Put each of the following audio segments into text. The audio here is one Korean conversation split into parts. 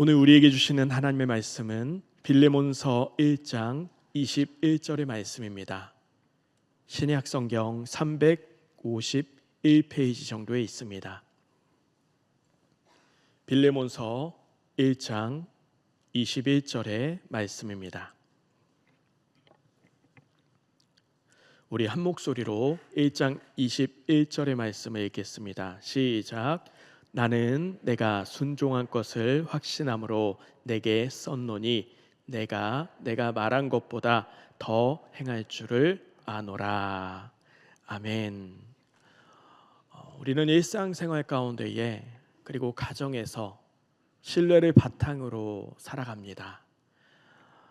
오늘 우리에게 주시는 하나님의 말씀은 빌레몬서 1장 21절의 말씀입니다. 신약 성경 351페이지 정도에 있습니다. 빌레몬서 1장 21절의 말씀입니다. 우리 한 목소리로 1장 21절의 말씀을 읽겠습니다. 시작. 나는 내가 순종한 것을 확신함으로 내게 썼노니 내가 말한 것보다 더 행할 줄을 아노라. 아멘. 우리는 일상생활 가운데에 그리고 가정에서 신뢰를 바탕으로 살아갑니다.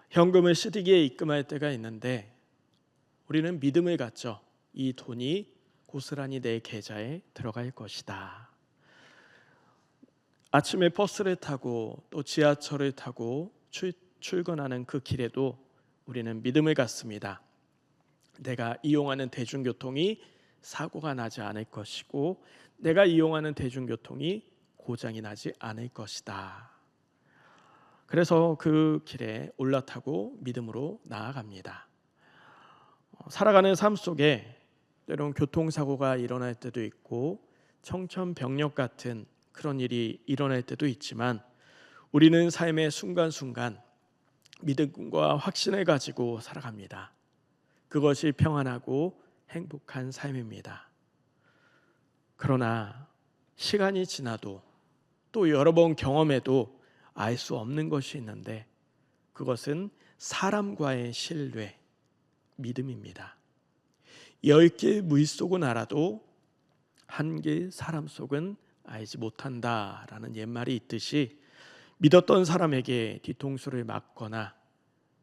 현금을 쓰디기에 입금할 때가 있는데 우리는 믿음을 갖죠. 이 돈이 고스란히 내 계좌에 들어갈 것이다. 아침에 버스를 타고 또 지하철을 타고 출근하는 그 길에도 우리는 믿음을 갖습니다. 내가 이용하는 대중교통이 사고가 나지 않을 것이고 내가 이용하는 대중교통이 고장이 나지 않을 것이다. 그래서 그 길에 올라타고 믿음으로 나아갑니다. 살아가는 삶 속에 때론 교통사고가 일어날 때도 있고 청천벽력 같은 그런 일이 일어날 때도 있지만 우리는 삶의 순간순간 믿음과 확신을 가지고 살아갑니다. 그것이 평안하고 행복한 삶입니다. 그러나 시간이 지나도 또 여러 번 경험해도 알 수 없는 것이 있는데 그것은 사람과의 신뢰, 믿음입니다. 10개 물속은 알아도 한 개 사람 속은 알지 못한다라는 옛말이 있듯이 믿었던 사람에게 뒤통수를 맞거나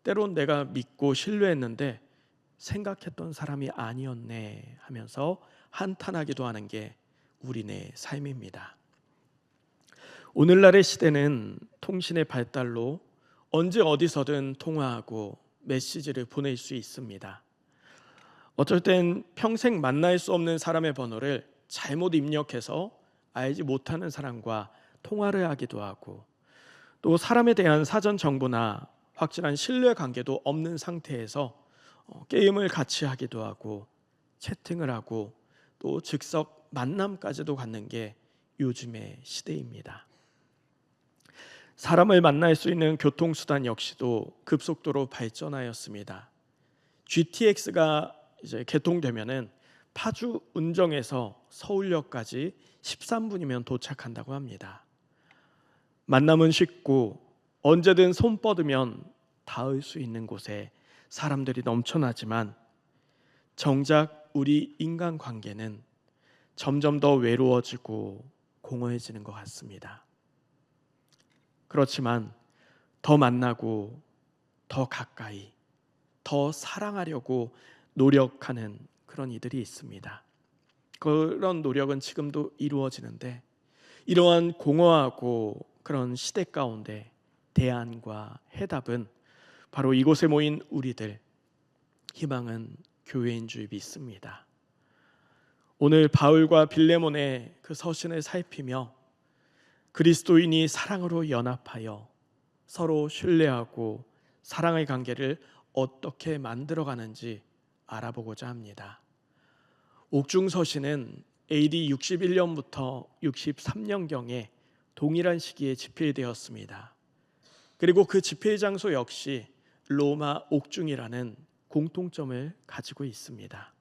때론 내가 믿고 신뢰했는데 생각했던 사람이 아니었네 하면서 한탄하기도 하는 게 우리네 삶입니다. 오늘날의 시대는 통신의 발달로 언제 어디서든 통화하고 메시지를 보낼 수 있습니다. 어쩔 땐 평생 만날 수 없는 사람의 번호를 잘못 입력해서 알지 못하는 사람과 통화를 하기도 하고 또 사람에 대한 사전 정보나 확실한 신뢰 관계도 없는 상태에서 게임을 같이 하기도 하고 채팅을 하고 또 즉석 만남까지도 갖는 게 요즘의 시대입니다. 사람을 만날 수 있는 교통수단 역시도 급속도로 발전하였습니다. GTX가 이제 개통되면은 파주 운정에서 서울역까지 13분이면 도착한다고 합니다. 만남은 쉽고 언제든 손 뻗으면 닿을 수 있는 곳에 사람들이 넘쳐나지만 정작 우리 인간관계는 점점 더 외로워지고 공허해지는 것 같습니다. 그렇지만 더 만나고 더 가까이 더 사랑하려고 노력하는 그런 이들이 있습니다. 그런 노력은 지금도 이루어지는데 이러한 공허하고 그런 시대 가운데 대안과 해답은 바로 이곳에 모인 우리들, 희망은 교회인 줄 믿습니다. 오늘 바울과 빌레몬의 그 서신을 살피며 그리스도인이 사랑으로 연합하여 서로 신뢰하고 사랑의 관계를 어떻게 만들어가는지 알아보고자 합니다. 옥중서신은 AD 61년부터 63년경에 동일한 시기에 집필되었습니다. 그리고 그 집필 장소 역시 로마 옥중이라는 공통점을 가지고 있습니다.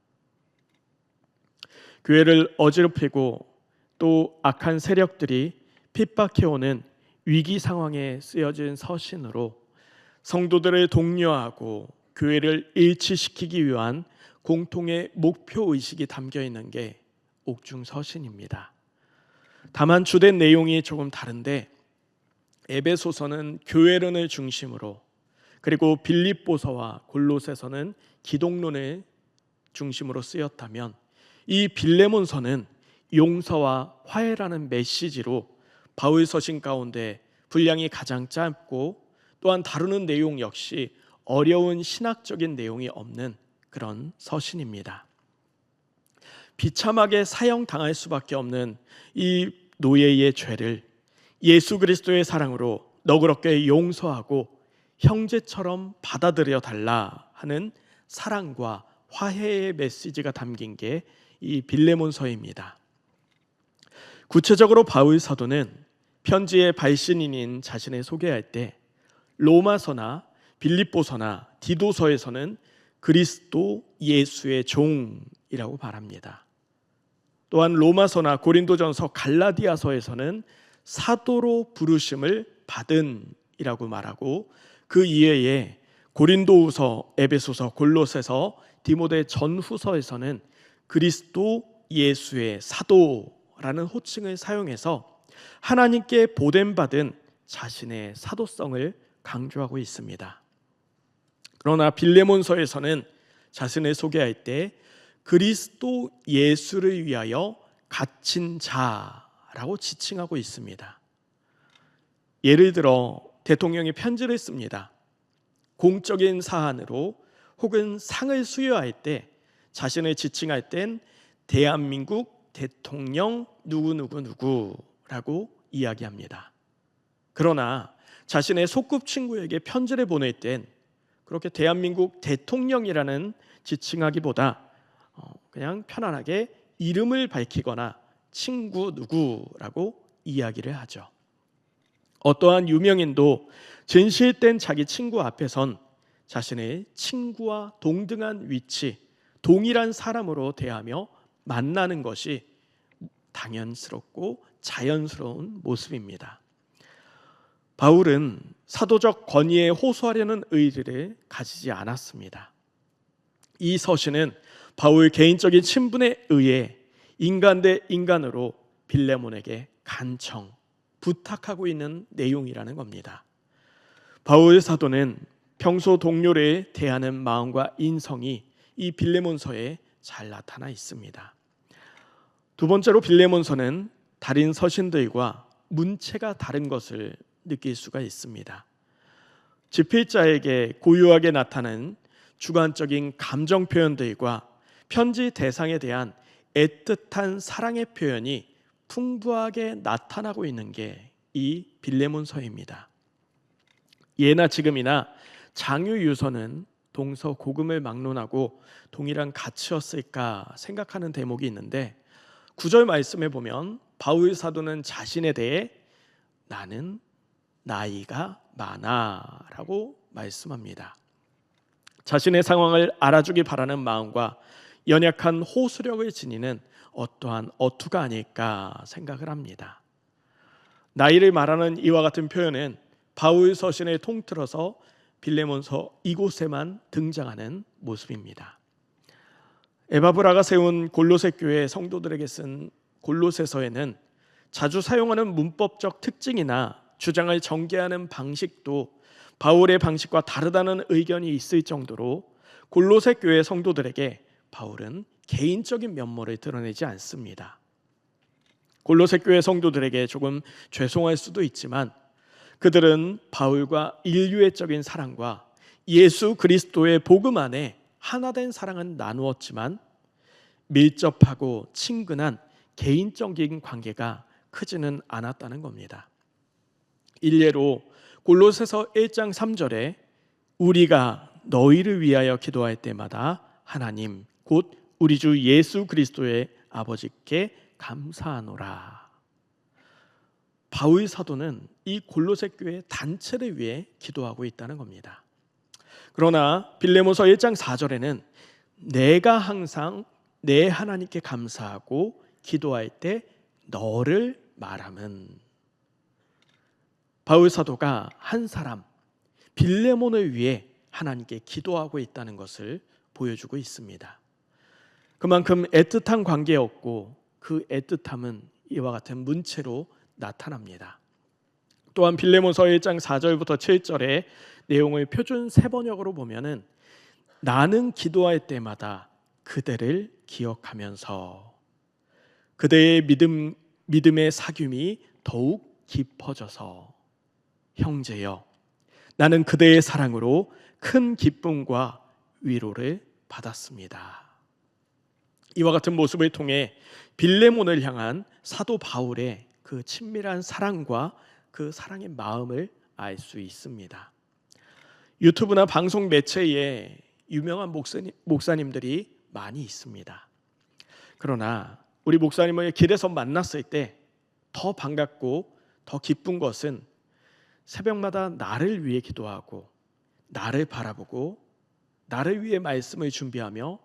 교회를 어지럽히고 또 악한 세력들이 핍박해오는 위기 상황에 쓰여진 서신으로 성도들을 독려하고 교회를 일치시키기 위한 공통의 목표의식이 담겨있는 게 옥중서신입니다. 다만 주된 내용이 조금 다른데 에베소서는 교회론을 중심으로 그리고 빌립보서와 골로새서는 기독론을 중심으로 쓰였다면 이 빌레몬서는 용서와 화해라는 메시지로 바울 서신 가운데 분량이 가장 짧고 또한 다루는 내용 역시 어려운 신학적인 내용이 없는 그런 서신입니다. 비참하게 사형당할 수밖에 없는 이 노예의 죄를 예수 그리스도의 사랑으로 너그럽게 용서하고 형제처럼 받아들여 달라 하는 사랑과 화해의 메시지가 담긴 게 이 빌레몬서입니다. 구체적으로 바울 사도는 편지의 발신인인 자신을 소개할 때 로마서나 빌립보서나 디도서에서는 그리스도 예수의 종이라고 말합니다. 또한 로마서나 고린도전서 갈라디아서에서는 사도로 부르심을 받은이라고 말하고, 그 이외에 고린도후서, 에베소서, 골로새서, 디모데 전후서에서는 그리스도 예수의 사도라는 호칭을 사용해서 하나님께 보냄받은 자신의 사도성을 강조하고 있습니다. 그러나 빌레몬서에서는 자신을 소개할 때 그리스도 예수를 위하여 갇힌 자라고 지칭하고 있습니다. 예를 들어 대통령이 편지를 씁니다. 공적인 사안으로 혹은 상을 수여할 때 자신을 지칭할 땐 대한민국 대통령 누구누구누구라고 이야기합니다. 그러나 자신의 소꿉친구에게 편지를 보낼 땐 그렇게 대한민국 대통령이라는 지칭하기보다 그냥 편안하게 이름을 밝히거나 친구 누구라고 이야기를 하죠. 어떠한 유명인도 진실된 자기 친구 앞에선 자신의 친구와 동등한 위치, 동일한 사람으로 대하며 만나는 것이 당연스럽고 자연스러운 모습입니다. 바울은 사도적 권위에 호소하려는 의지를 가지지 않았습니다. 이 서신은 바울 개인적인 친분에 의해 인간 대 인간으로 빌레몬에게 간청, 부탁하고 있는 내용이라는 겁니다. 바울 사도는 평소 동료를 대하는 마음과 인성이 이 빌레몬서에 잘 나타나 있습니다. 두 번째로 빌레몬서는 다른 서신들과 문체가 다른 것을 느낄 수가 있습니다. 집필자에게 고유하게 나타나는 주관적인 감정 표현들과 편지 대상에 대한 애틋한 사랑의 표현이 풍부하게 나타나고 있는 게 이 빌레몬서입니다. 예나 지금이나 장유유서는 동서고금을 막론하고 동일한 가치였을까 생각하는 대목이 있는데, 9절 말씀에 보면 바울 사도는 자신에 대해 나는 나이가 많아 라고 말씀합니다. 자신의 상황을 알아주기 바라는 마음과 연약한 호소력을 지니는 어떠한 어투가 아닐까 생각을 합니다. 나이를 말하는 이와 같은 표현은 바울 서신을 통틀어서 빌레몬서 이곳에만 등장하는 모습입니다. 에바브라가 세운 골로새 교회 성도들에게 쓴 골로새서에는 자주 사용하는 문법적 특징이나 주장을 전개하는 방식도 바울의 방식과 다르다는 의견이 있을 정도로 골로새 교회 성도들에게 바울은 개인적인 면모를 드러내지 않습니다. 골로새 교회 성도들에게 조금 죄송할 수도 있지만 그들은 바울과 인류애적인 사랑과 예수 그리스도의 복음 안에 하나된 사랑은 나누었지만 밀접하고 친근한 개인적인 관계가 크지는 않았다는 겁니다. 일례로 골로새서 1장 3절에 우리가 너희를 위하여 기도할 때마다 하나님 곧 우리 주 예수 그리스도의 아버지께 감사하노라. 바울 사도는 이 골로새 교회 단체를 위해 기도하고 있다는 겁니다. 그러나 빌레몬서 1장 4절에는 내가 항상 내 하나님께 감사하고 기도할 때 너를 말함은, 바울 사도가 한 사람 빌레몬을 위해 하나님께 기도하고 있다는 것을 보여주고 있습니다. 그만큼 애틋한 관계였고 그 애틋함은 이와 같은 문체로 나타납니다. 또한 빌레몬서 1장 4절부터 7절의 내용을 표준 세번역으로 보면은 나는 기도할 때마다 그대를 기억하면서 그대의 믿음의 사귐이 더욱 깊어져서 형제여 나는 그대의 사랑으로 큰 기쁨과 위로를 받았습니다. 이와 같은 모습을 통해 빌레몬을 향한 사도 바울의 그 친밀한 사랑과 그 사랑의 마음을 알 수 있습니다. 유튜브나 방송 매체에 유명한 목사님들이 많이 있습니다. 그러나 우리 목사님을 길에서 만났을 때 더 반갑고 더 기쁜 것은 새벽마다 나를 위해 기도하고 나를 바라보고 나를 위해 말씀을 준비하며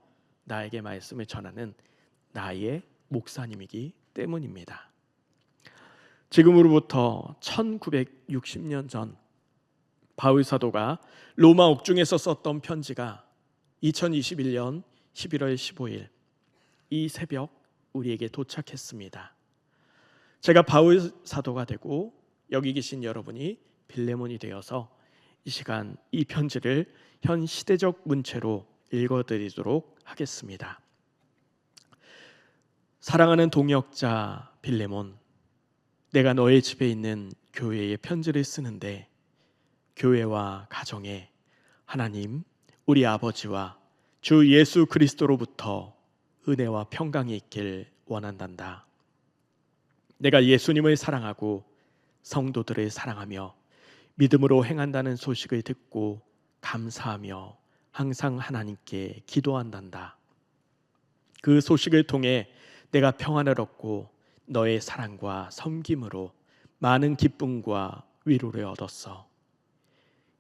나에게 말씀을 전하는 나의 목사님이기 때문입니다. 지금으로부터 1960년 전 바울 사도가 로마 옥중에서 썼던 편지가 2021년 11월 15일 이 새벽 우리에게 도착했습니다. 제가 바울 사도가 되고 여기 계신 여러분이 빌레몬이 되어서 이 시간 이 편지를 현 시대적 문체로 읽어드리도록 하겠습니다. 사랑하는 동역자 빌레몬, 내가 너의 집에 있는 교회에 편지를 쓰는데 교회와 가정에 하나님 우리 아버지와 주 예수 그리스도로부터 은혜와 평강이 있길 원한단다. 내가 예수님을 사랑하고 성도들을 사랑하며 믿음으로 행한다는 소식을 듣고 감사하며 항상 하나님께 기도한단다. 그 소식을 통해 내가 평안을 얻고 너의 사랑과 섬김으로 많은 기쁨과 위로를 얻었어.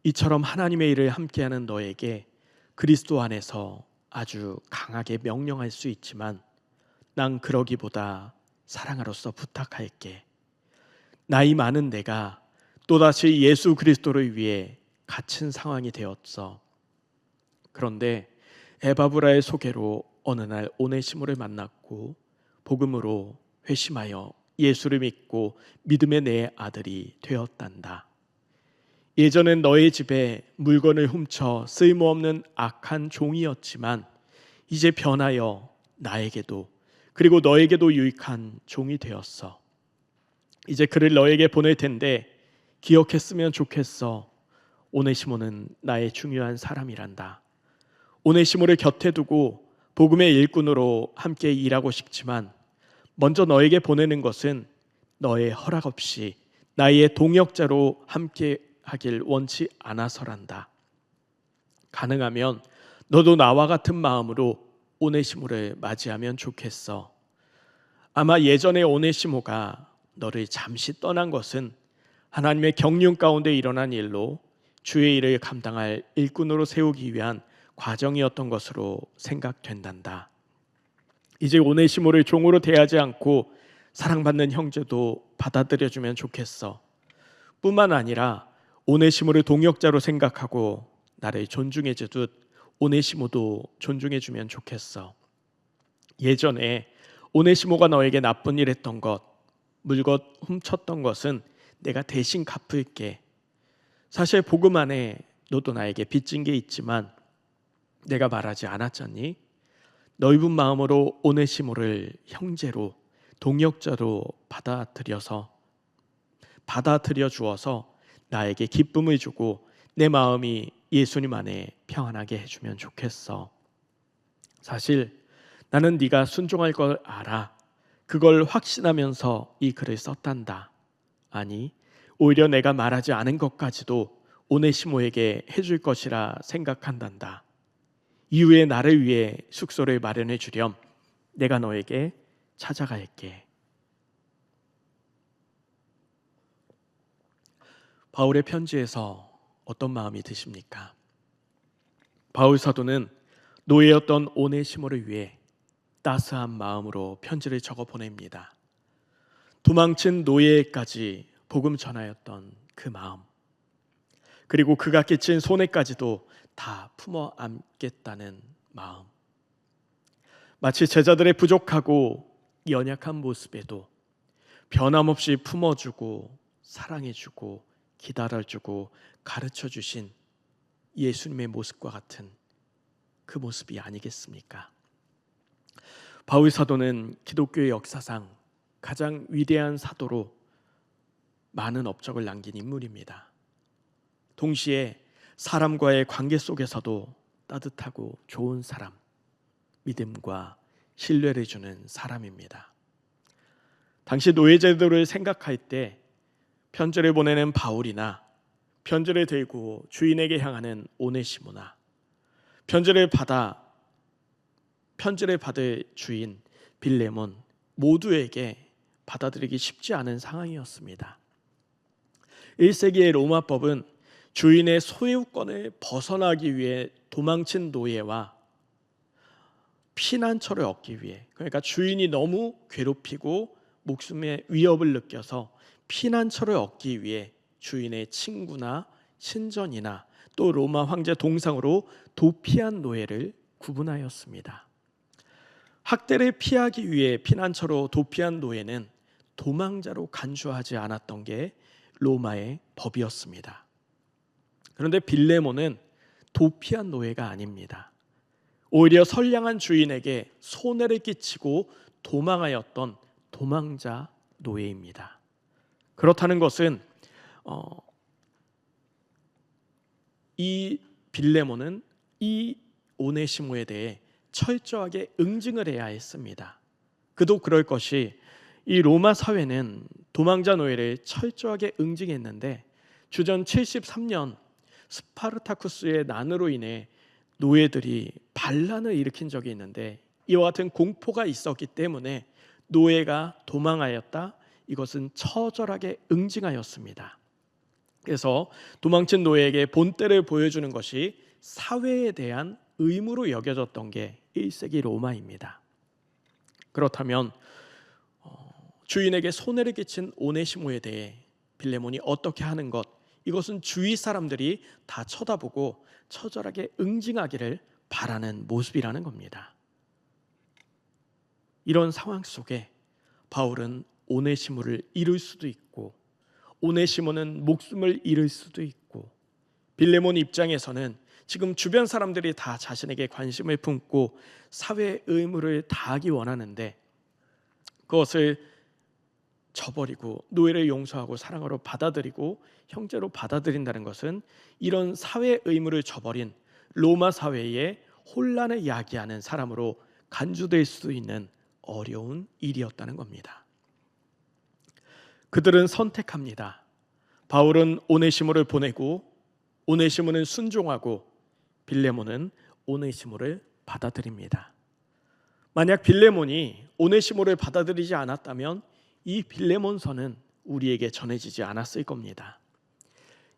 이처럼 하나님의 일을 함께하는 너에게 그리스도 안에서 아주 강하게 명령할 수 있지만 난 그러기보다 사랑으로서 부탁할게. 나이 많은 내가 또다시 예수 그리스도를 위해 갇힌 상황이 되었어. 그런데 에바브라의 소개로 어느 날 오네시모를 만났고 복음으로 회심하여 예수를 믿고 믿음의 내 아들이 되었단다. 예전엔 너의 집에 물건을 훔쳐 쓸모없는 악한 종이었지만 이제 변하여 나에게도 그리고 너에게도 유익한 종이 되었어. 이제 그를 너에게 보낼 텐데 기억했으면 좋겠어. 오네시모는 나의 중요한 사람이란다. 오네시모를 곁에 두고 복음의 일꾼으로 함께 일하고 싶지만 먼저 너에게 보내는 것은 너의 허락 없이 나의 동역자로 함께 하길 원치 않아서란다. 가능하면 너도 나와 같은 마음으로 오네시모를 맞이하면 좋겠어. 아마 예전에 오네시모가 너를 잠시 떠난 것은 하나님의 경륜 가운데 일어난 일로 주의 일을 감당할 일꾼으로 세우기 위한 과정이었던 것으로 생각된단다. 이제 오네시모를 종으로 대하지 않고 사랑받는 형제도 받아들여주면 좋겠어. 뿐만 아니라 오네시모를 동역자로 생각하고 나를 존중해 주듯 오네시모도 존중해 주면 좋겠어. 예전에 오네시모가 너에게 나쁜 일 했던 것, 물건 훔쳤던 것은 내가 대신 갚을게. 사실 복음 안에 너도 나에게 빚진 게 있지만 내가 말하지 않았잖니? 넓은 마음으로 오네시모를 형제로 동역자로 받아들여 주어서 나에게 기쁨을 주고 내 마음이 예수님 안에 평안하게 해주면 좋겠어. 사실 나는 네가 순종할 걸 알아. 그걸 확신하면서 이 글을 썼단다. 아니, 오히려 내가 말하지 않은 것까지도 오네시모에게 해줄 것이라 생각한단다. 이후에 나를 위해 숙소를 마련해 주렴. 내가 너에게 찾아갈게. 바울의 편지에서 어떤 마음이 드십니까? 바울 사도는 노예였던 오네시모를 위해 따스한 마음으로 편지를 적어 보냅니다. 도망친 노예까지 복음 전하였던 그 마음, 그리고 그가 끼친 손해까지도 다 품어 안겠다는 마음, 마치 제자들의 부족하고 연약한 모습에도 변함없이 품어주고 사랑해주고 기다려주고 가르쳐주신 예수님의 모습과 같은 그 모습이 아니겠습니까? 바울 사도는 기독교의 역사상 가장 위대한 사도로 많은 업적을 남긴 인물입니다. 동시에 사람과의 관계 속에서도 따뜻하고 좋은 사람, 믿음과 신뢰를 주는 사람입니다. 당시 노예제도를 생각할 때 편지를 보내는 바울이나 편지를 들고 주인에게 향하는 오네시모나 편지를 받을 주인 빌레몬 모두에게 받아들이기 쉽지 않은 상황이었습니다. 1세기의 로마법은 주인의 소유권을 벗어나기 위해 도망친 노예와 피난처를 얻기 위해, 그러니까 주인이 너무 괴롭히고 목숨의 위협을 느껴서 피난처를 얻기 위해 주인의 친구나 친전이나 또 로마 황제 동상으로 도피한 노예를 구분하였습니다. 학대를 피하기 위해 피난처로 도피한 노예는 도망자로 간주하지 않았던 게 로마의 법이었습니다. 그런데 빌레몬은 도피한 노예가 아닙니다. 오히려 선량한 주인에게 손해를 끼치고 도망하였던 도망자 노예입니다. 그렇다는 것은 이 빌레몬은 이 오네시모에 대해 철저하게 응징을 해야 했습니다. 그도 그럴 것이 이 로마 사회는 도망자 노예를 철저하게 응징했는데 주전 73년 스파르타쿠스의 난으로 인해 노예들이 반란을 일으킨 적이 있는데 이와 같은 공포가 있었기 때문에 노예가 도망하였다. 이것은 처절하게 응징하였습니다. 그래서 도망친 노예에게 본때를 보여주는 것이 사회에 대한 의무로 여겨졌던 게 1세기 로마입니다. 그렇다면 주인에게 손해를 끼친 오네시모에 대해 빌레몬이 어떻게 하는 것, 이것은 주위 사람들이 다 쳐다보고 처절하게 응징하기를 바라는 모습이라는 겁니다. 이런 상황 속에 바울은 오네시모를 잃을 수도 있고 오네시모는 목숨을 잃을 수도 있고 빌레몬 입장에서는 지금 주변 사람들이 다 자신에게 관심을 품고 사회의 의무를 다하기 원하는데 그것을 저버리고 노예를 용서하고 사랑으로 받아들이고 형제로 받아들인다는 것은 이런 사회의 의무를 저버린 로마 사회의 혼란을 야기하는 사람으로 간주될 수도 있는 어려운 일이었다는 겁니다. 그들은 선택합니다. 바울은 오네시모를 보내고 오네시모는 순종하고 빌레몬은 오네시모를 받아들입니다. 만약 빌레몬이 오네시모를 받아들이지 않았다면 이 빌레몬서는 우리에게 전해지지 않았을 겁니다.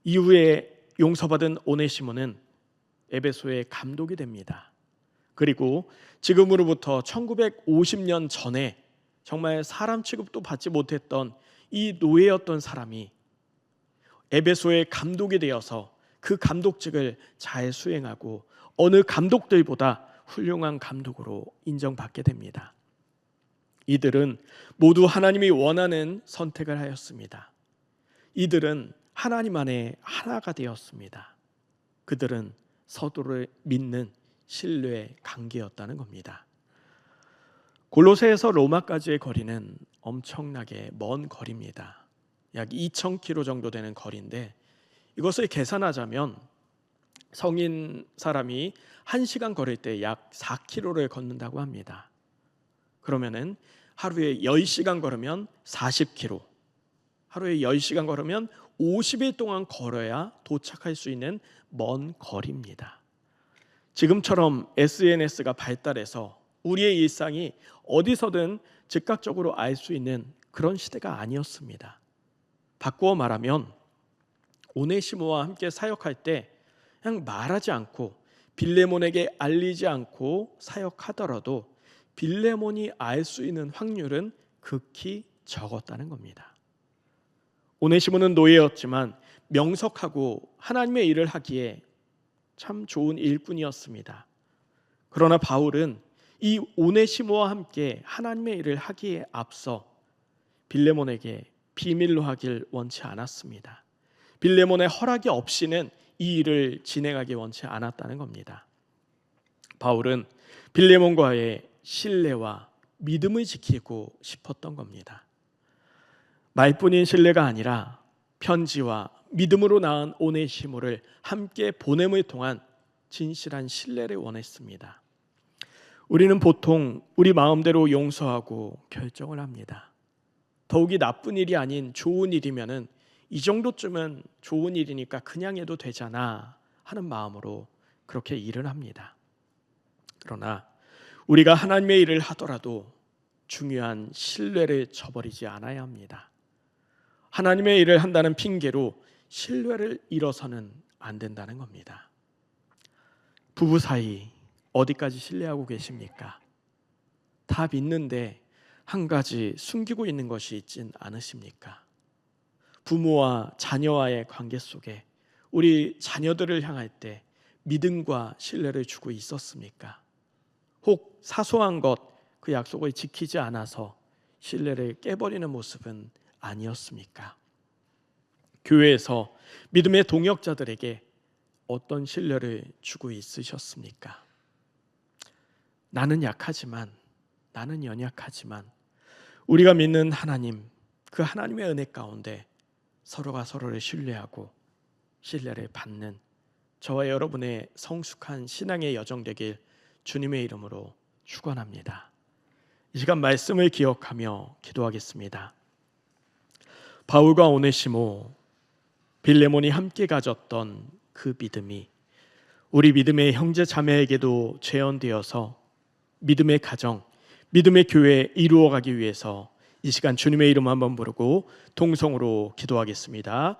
이후에 용서받은 오네시모는 에베소의 감독이 됩니다. 그리고 지금으로부터 1950년 전에 정말 사람 취급도 받지 못했던 이 노예였던 사람이 에베소의 감독이 되어서 그 감독직을 잘 수행하고 어느 감독들보다 훌륭한 감독으로 인정받게 됩니다. 이들은 모두 하나님이 원하는 선택을 하였습니다. 이들은 하나님 안에 하나가 되었습니다. 그들은 서로를 믿는 신뢰의 관계였다는 겁니다. 골로새에서 로마까지의 거리는 엄청나게 먼 거리입니다. 약 2,000km 정도 되는 거리인데 이것을 계산하자면 성인 사람이 1시간 걸을 때 약 4km를 걷는다고 합니다. 그러면은 하루에 10시간 걸으면 40km, 하루에 10시간 걸으면 50일 동안 걸어야 도착할 수 있는 먼 거리입니다. 지금처럼 SNS가 발달해서 우리의 일상이 어디서든 즉각적으로 알 수 있는 그런 시대가 아니었습니다. 바꾸어 말하면 오네시모와 함께 사역할 때 그냥 말하지 않고 빌레몬에게 알리지 않고 사역하더라도 빌레몬이 알 수 있는 확률은 극히 적었다는 겁니다. 오네시모는 노예였지만 명석하고 하나님의 일을 하기에 참 좋은 일꾼이었습니다. 그러나 바울은 이 오네시모와 함께 하나님의 일을 하기에 앞서 빌레몬에게 비밀로 하길 원치 않았습니다. 빌레몬의 허락이 없이는 이 일을 진행하기 원치 않았다는 겁니다. 바울은 빌레몬과의 신뢰와 믿음을 지키고 싶었던 겁니다. 말뿐인 신뢰가 아니라 편지와 믿음으로 낳은 오네시모를 함께 보냄을 통한 진실한 신뢰를 원했습니다. 우리는 보통 우리 마음대로 용서하고 결정을 합니다. 더욱이 나쁜 일이 아닌 좋은 일이면은 이 정도쯤은 좋은 일이니까 그냥 해도 되잖아 하는 마음으로 그렇게 일을 합니다. 그러나 우리가 하나님의 일을 하더라도 중요한 신뢰를 저버리지 않아야 합니다. 하나님의 일을 한다는 핑계로 신뢰를 잃어서는 안 된다는 겁니다. 부부 사이 어디까지 신뢰하고 계십니까? 다 믿는데 한 가지 숨기고 있는 것이 있진 않으십니까? 부모와 자녀와의 관계 속에 우리 자녀들을 향할 때 믿음과 신뢰를 주고 있었습니까? 혹 사소한 것 그 약속을 지키지 않아서 신뢰를 깨버리는 모습은 아니었습니까? 교회에서 믿음의 동역자들에게 어떤 신뢰를 주고 있으셨습니까? 나는 약하지만, 나는 연약하지만 우리가 믿는 하나님, 그 하나님의 은혜 가운데 서로가 서로를 신뢰하고 신뢰를 받는 저와 여러분의 성숙한 신앙의 여정 되길 주님의 이름으로 축원합니다. 이 시간 말씀을 기억하며 기도하겠습니다. 바울과 오네시모, 빌레몬이 함께 가졌던 그 믿음이 우리 믿음의 형제 자매에게도 재현되어서 믿음의 가정, 믿음의 교회 이루어가기 위해서 이 시간 주님의 이름 한번 부르고 동성으로 기도하겠습니다.